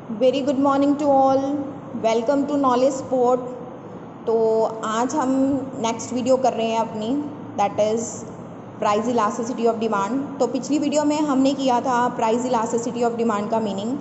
Very good morning to all. Welcome to knowledge spot. तो आज हम नेक्स्ट वीडियो कर रहे हैं अपनी, that is price elasticity of demand. तो पिछली वीडियो में हमने किया था प्राइस इलास्टिसिटी ऑफ डिमांड का मीनिंग,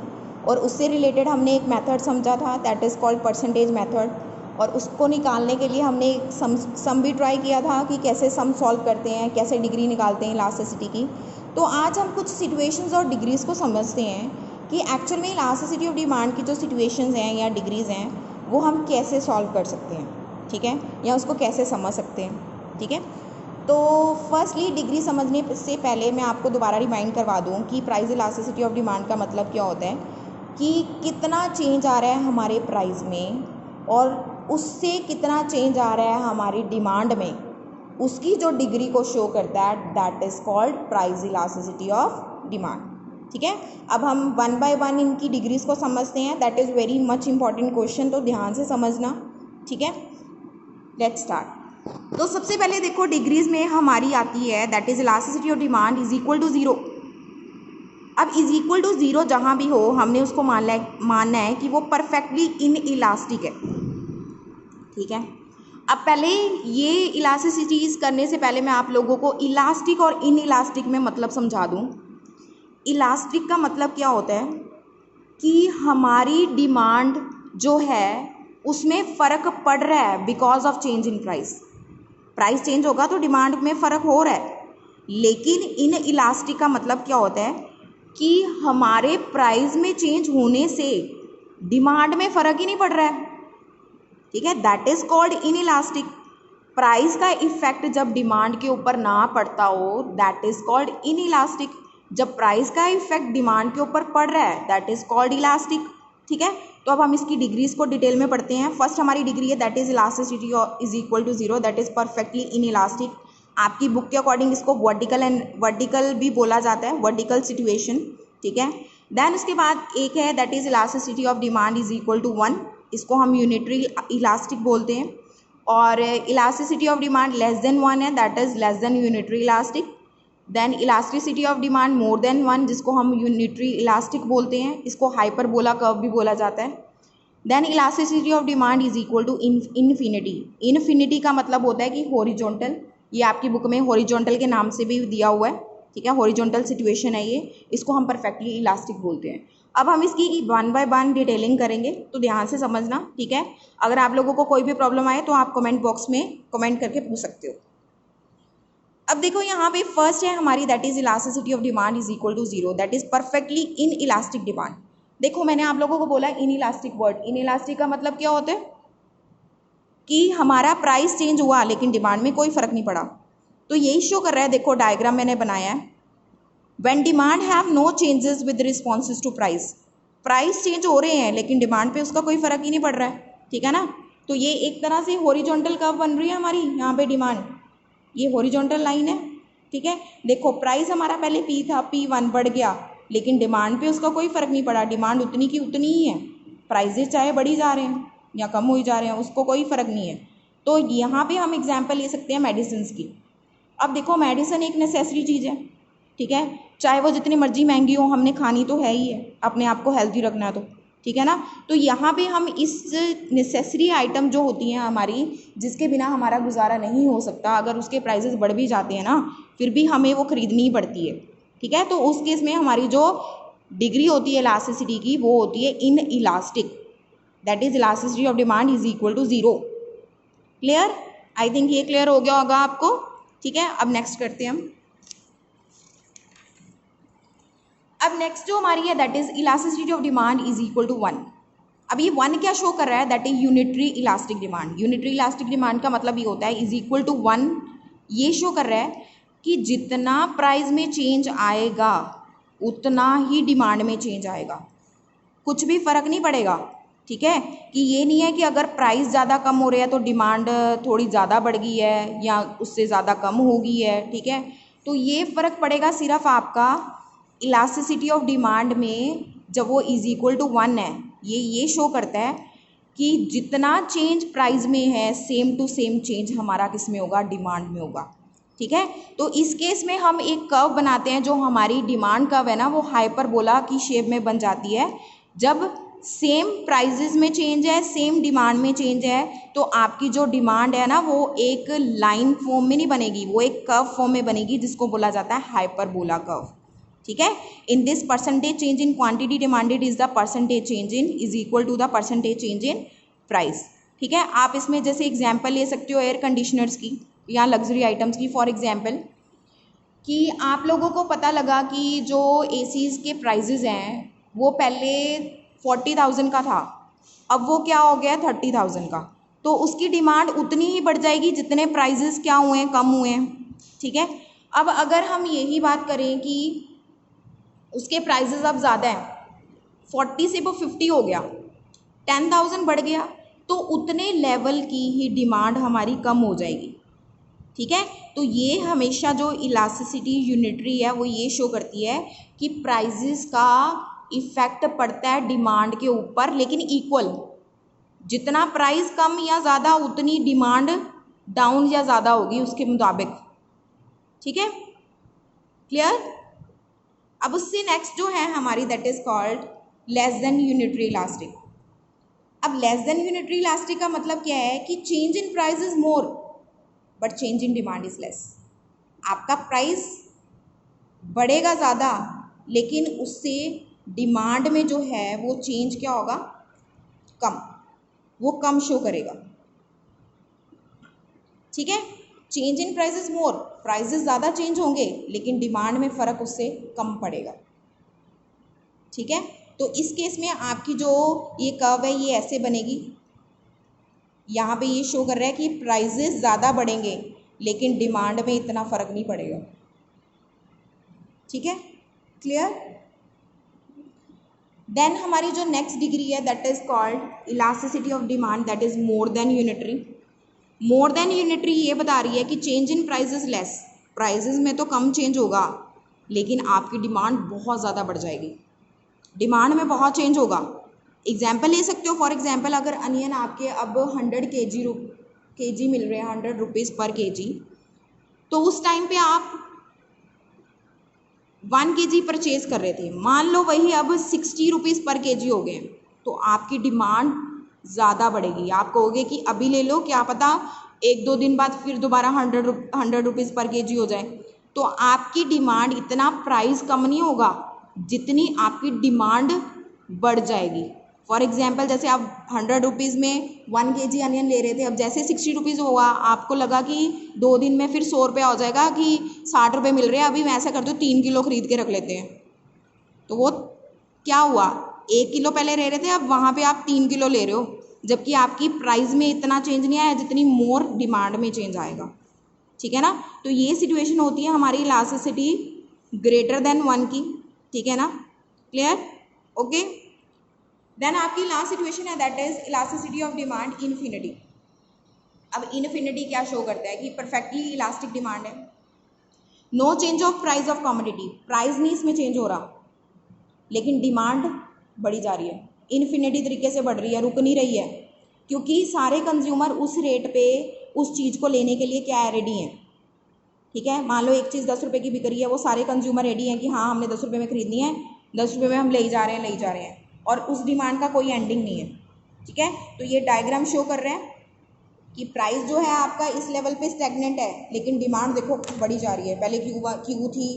और उससे रिलेटेड हमने एक मेथड समझा था that is called percentage method, और उसको निकालने के लिए हमने एक सम भी ट्राई किया था कि कैसे सम सॉल्व करते हैं, कैसे डिग्री निकालते हैं इलास्टिसिटी की। तो आज हम कुछ सिचुएशंस और डिग्रीज़ को समझते हैं कि एक्चुअल में इलास्टिसिटी ऑफ डिमांड की जो सिचुएशंस हैं या डिग्रीज़ हैं वो हम कैसे सॉल्व कर सकते हैं, ठीक है, या उसको कैसे समझ सकते हैं, ठीक है। तो फर्स्टली डिग्री समझने से पहले मैं आपको दोबारा रिमाइंड करवा दूं कि प्राइस इलास्टिसिटी ऑफ डिमांड का मतलब क्या होता है, कि कितना चेंज आ रहा है हमारे प्राइस में और उससे कितना चेंज आ रहा है हमारी डिमांड में, उसकी जो डिग्री को शो करता है that is called price elasticity of demand, ठीक है। अब हम वन बाय वन इनकी डिग्रीज़ को समझते हैं, that is very much important question, तो ध्यान से समझना, ठीक है। Let's start. तो सबसे पहले देखो डिग्रीज़ में हमारी आती है that is elasticity of demand is equal to zero. अब इज इक्वल टू ज़ीरो जहाँ भी हो हमने उसको मानना है कि वो परफेक्टली इन इलास्टिक है, ठीक है। अब पहले ये इलास्टिसिटीज़ करने से पहले मैं आप लोगों को इलास्टिक और इन इलास्टिक में मतलब समझा दूँ। इलास्टिक का मतलब क्या होता है कि हमारी डिमांड जो है उसमें फ़र्क पड़ रहा है because of change in price. Price change होगा तो डिमांड में फ़र्क हो रहा है, लेकिन इन इलास्टिक का मतलब क्या होता है कि हमारे प्राइस में चेंज होने से डिमांड में फ़र्क ही नहीं पड़ रहा है, ठीक है। That is called in elastic. Price का इफेक्ट जब डिमांड के ऊपर ना पड़ता हो that is called in elastic. जब प्राइस का इफेक्ट डिमांड के ऊपर पड़ रहा है दैट इज़ कॉल्ड इलास्टिक, ठीक है। तो अब हम इसकी डिग्रीज को डिटेल में पढ़ते हैं। फर्स्ट हमारी डिग्री है that is elasticity is equal to zero, that is perfectly inelastic. आपकी बुक के अकॉर्डिंग इसको वर्टिकल भी बोला जाता है, वर्टिकल सिचुएशन, ठीक है। देन उसके बाद एक है that is elasticity of demand is equal to one, इसको हम यूनिटरी इलास्टिक बोलते हैं। और elasticity of demand less than one है, that is less than unitary elastic. Then elasticity of demand more than one, जिसको हम यूनिटरी इलास्टिक बोलते हैं, इसको हाइपरबोला कर्व भी बोला जाता है। Then elasticity of demand is equal to infinity. Infinity का मतलब होता है कि हॉरिजॉन्टल, ये आपकी बुक में हॉरिजॉन्टल के नाम से भी दिया हुआ है, ठीक है, हॉरिजॉन्टल सिचुएशन है ये, इसको हम परफेक्टली इलास्टिक बोलते हैं। अब हम इसकी वन बाय वन डिटेलिंग करेंगे, तो ध्यान से समझना, ठीक है। अगर आप लोगों को कोई भी प्रॉब्लम आए तो आप कमेंट बॉक्स में कमेंट करके पूछ सकते हो। अब देखो यहाँ पे फर्स्ट है हमारी that is elasticity of demand is equal to zero, that is perfectly inelastic demand. देखो मैंने आप लोगों को बोला inelastic word, inelastic का मतलब क्या होता है कि हमारा प्राइस चेंज हुआ लेकिन डिमांड में कोई फर्क नहीं पड़ा। तो यही शो कर रहा है, देखो डायग्राम मैंने बनाया है। When demand have no changes with responses to price, price change हो रहे हैं लेकिन डिमांड पे उसका कोई फर्क ही नहीं पड़ रहा है, ठीक है ना। तो ये एक तरह से हॉरिजॉन्टल कर्व बन रही है हमारी यहाँ पे डिमांड, ये हॉरिजॉन्टल लाइन है, ठीक है। देखो प्राइस हमारा पहले पी था, P1 बढ़ गया लेकिन डिमांड पे उसका कोई फर्क नहीं पड़ा, डिमांड उतनी की उतनी ही है, प्राइजेस चाहे बढ़ी जा रहे हैं या कम हो जा रहे हैं उसको कोई फर्क नहीं है। तो यहाँ पे हम एग्जाम्पल ले सकते हैं मेडिसिन की। अब देखो मेडिसिन एक नेसेसरी चीज़ है, ठीक है, चाहे वो जितनी मर्जी महंगी हो हमने खानी तो है ही है, अपने आप को हेल्थी रखना है तो, ठीक है ना। तो यहाँ पे हम इस नेसेसरी आइटम जो होती हैं हमारी, जिसके बिना हमारा गुजारा नहीं हो सकता, अगर उसके प्राइसेस बढ़ भी जाते हैं ना फिर भी हमें वो खरीदनी ही पड़ती है, ठीक है। तो उस केस में हमारी जो डिग्री होती है इलास्टिसिटी की वो होती है inelastic, that is elasticity of demand is equal to zero. Clear? I think ये क्लियर हो गया होगा आपको, ठीक है। अब नेक्स्ट करते हैं हम। अब नेक्स्ट जो हमारी है that is elasticity of demand is equal to one. अब ये वन क्या शो कर रहा है, that is unitary elastic demand. Unitary elastic demand का मतलब ये होता है इज इक्वल टू वन, ये शो कर रहा है कि जितना प्राइस में चेंज आएगा उतना ही डिमांड में चेंज आएगा, कुछ भी फर्क नहीं पड़ेगा, ठीक है। कि ये नहीं है कि अगर प्राइस ज़्यादा कम हो रहा है तो डिमांड थोड़ी ज़्यादा बढ़ गई है या उससे ज़्यादा कम हो गई है, ठीक है। तो ये फ़र्क पड़ेगा सिर्फ आपका इलास्टिसिटी ऑफ डिमांड में, जब वो इज इक्वल टू वन है, ये शो करता है कि जितना चेंज प्राइस में है सेम टू सेम चेंज हमारा किस में होगा, डिमांड में होगा, ठीक है। तो इस केस में हम एक कर्व बनाते हैं, जो हमारी डिमांड कर्व है ना वो हाइपरबोला की शेप में बन जाती है जब सेम प्राइजेस में चेंज है, सेम डिमांड में चेंज है, तो आपकी जो डिमांड है ना वो एक लाइन फॉर्म में नहीं बनेगी, वो एक कर्व फॉर्म में बनेगी, जिसको बोला जाता है हाइपरबोला कर्व। ठीक है। In this percentage change in quantity demanded is the percentage change in is equal to the percentage change in price. ठीक है। आप इसमें जैसे एग्जाम्पल ले सकते हो एयर कंडीशनर्स की या लग्जरी आइटम्स की। फॉर एग्जाम्पल कि आप लोगों को पता लगा कि जो एसीज़ के प्राइजेज़ हैं वो पहले 40,000 का था, अब वो क्या हो गया 30,000 का, तो उसकी डिमांड उतनी ही बढ़ जाएगी जितने प्राइजेज़ क्या हुए हैं, कम हुए हैं। ठीक है। अब अगर हम यही बात करें कि उसके प्राइजेज़ अब ज़्यादा हैं, 40 से वो 50 हो गया, 10,000 बढ़ गया, तो उतने लेवल की ही डिमांड हमारी कम हो जाएगी। ठीक है। तो ये हमेशा जो इलास्टिसिटी यूनिटरी है वो ये शो करती है कि प्राइजेस का इफेक्ट पड़ता है डिमांड के ऊपर, लेकिन इक्वल। जितना प्राइस कम या ज़्यादा उतनी डिमांड डाउन या ज़्यादा होगी उसके मुताबिक। ठीक है। क्लियर। अब उससे नेक्स्ट जो है हमारी that is called less than unitary elastic. अब लेस देन यूनिटरी इलास्टिक का मतलब क्या है कि change in price is more but change in demand is less. आपका प्राइस बढ़ेगा ज़्यादा, लेकिन उससे डिमांड में जो है वो चेंज क्या होगा, कम, वो कम शो करेगा। ठीक है। Change in price is more, prices ज़्यादा चेंज होंगे लेकिन डिमांड में फ़र्क उससे कम पड़ेगा। ठीक है। तो इस केस में आपकी जो ये कर्व है ये ऐसे बनेगी, यहाँ पे ये शो कर रहा है कि प्राइजेस ज़्यादा बढ़ेंगे लेकिन डिमांड में इतना फ़र्क नहीं पड़ेगा। ठीक है। क्लियर। देन हमारी जो नेक्स्ट डिग्री है that is called elasticity of demand, that is more than unitary. More than unitary ये बता रही है कि change in prices less, prices में तो कम चेंज होगा लेकिन आपकी डिमांड बहुत ज़्यादा बढ़ जाएगी, डिमांड में बहुत चेंज होगा। एग्जाम्पल ले सकते हो। फॉर एग्जाम्पल अगर अनियन आपके अब 100 केजी मिल रहे हैं, 100 रुपीज़ पर केजी, तो उस टाइम पे आप 1 केजी परचेज कर रहे थे, मान लो वही अब 60 रुपीज़ पर केजी हो गए, तो आपकी डिमांड ज़्यादा बढ़ेगी। आप कहोगे कि अभी ले लो, क्या पता 1-2 दिन बाद फिर दोबारा 100 रुपीज़ पर केजी हो जाए, तो आपकी डिमांड इतना प्राइस कम नहीं होगा जितनी आपकी डिमांड बढ़ जाएगी। फॉर एग्जाम्पल जैसे आप 100 रुपीज़ में 1 केजी अनियन ले रहे थे, अब जैसे 60 रुपीज़ होगा, आपको लगा कि 2 दिन में फिर 100 रुपया हो जाएगा कि 60 रुपये मिल रहे हैं, अभी मैं ऐसा करती हूँ 3 किलो ख़रीद के रख लेते हैं, तो वो क्या हुआ, 1 किलो पहले ले रहे थे, अब वहाँ पे आप 3 किलो ले रहे हो, जबकि आपकी प्राइस में इतना चेंज नहीं आया जितनी मोर डिमांड में चेंज आएगा। ठीक है ना। तो ये सिचुएशन होती है हमारी इलास्टिसिटी ग्रेटर देन 1 की। ठीक है ना। क्लियर। ओके। देन आपकी लास्ट सिचुएशन है that is elasticity of demand infinity. अब इनफिनिटी क्या शो करता है कि परफेक्टली इलास्टिक डिमांड है, no change of price of commodity, price नहीं इसमें चेंज हो रहा लेकिन डिमांड बढ़ी जा रही है, इनफिनिटी तरीके से बढ़ रही है, रुक नहीं रही है, क्योंकि सारे कंज्यूमर उस रेट पे उस चीज़ को लेने के लिए क्या है, रेडी हैं। ठीक है। मान लो एक चीज़ 10 रुपये की बिक रही है, वो सारे कंज्यूमर रेडी हैं कि हाँ हमने 10 रुपये में खरीदनी है, 10 रुपये में हम ले जा रहे हैं, और उस डिमांड का कोई एंडिंग नहीं है। ठीक है। तो ये डायग्राम शो कर रहे हैं कि प्राइस जो है आपका इस लेवल पे स्टैग्नेंट है लेकिन डिमांड देखो बढ़ी जा रही है, पहले क्यू थी,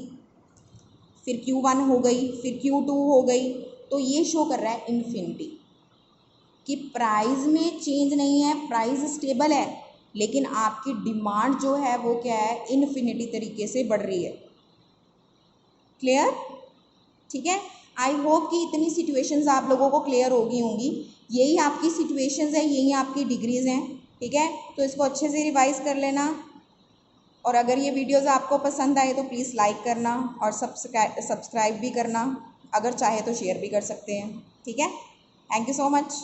फिर Q1 हो गई, फिर Q2 हो गई, तो ये शो कर रहा है इन्फिनिटी कि प्राइस में चेंज नहीं है, प्राइस स्टेबल है, लेकिन आपकी डिमांड जो है वो क्या है, इन्फिनिटी तरीके से बढ़ रही है। क्लियर। ठीक है। आई होप कि इतनी सिचुएशंस आप लोगों को क्लियर होगी होंगी। यही आपकी सिचुएशंस हैं, यही आपकी डिग्रीज हैं। ठीक है। तो इसको अच्छे से रिवाइज कर लेना, और अगर ये वीडियोस आपको पसंद आए तो प्लीज़ लाइक करना और सब्सक्राइब भी करना, अगर चाहे तो शेयर भी कर सकते हैं। ठीक है। Thank you so much.